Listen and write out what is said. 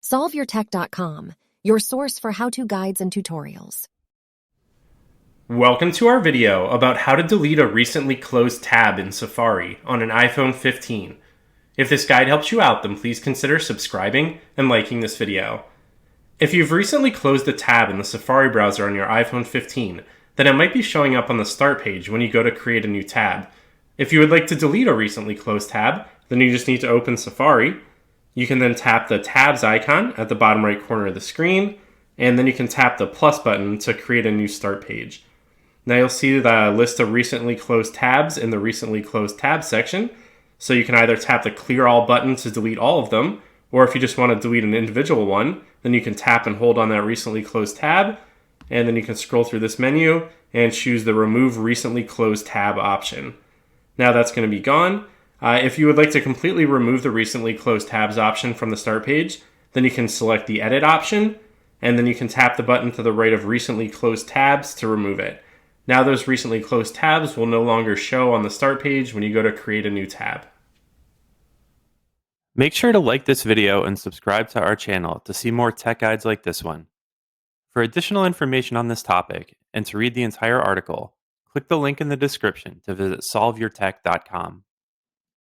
SolveYourTech.com, your source for how-to guides and tutorials. Welcome to our video about how to delete a recently closed tab in Safari on an iPhone 15. If this guide helps you out, then please consider subscribing and liking this video. If you've recently closed a tab in the Safari browser on your iPhone 15, then it might be showing up on the start page when you go to create a new tab. If you would like to delete a recently closed tab, then you just need to open Safari. You can then tap the tabs icon at the bottom right corner of the screen, and then you can tap the plus button to create a new start page. Now you'll see the list of recently closed tabs in the recently closed tabs section. So you can either tap the clear all button to delete all of them, or if you just want to delete an individual one, then you can tap and hold on that recently closed tab, and then you can scroll through this menu and choose the remove recently closed tab option. Now that's going to be gone. If you would like to completely remove the recently closed tabs option from the start page, then you can select the edit option, and then you can tap the button to the right of recently closed tabs to remove it. Now those recently closed tabs will no longer show on the start page when you go to create a new tab. Make sure to like this video and subscribe to our channel to see more tech guides like this one. For additional information on this topic and to read the entire article, click the link in the description to visit solveyourtech.com.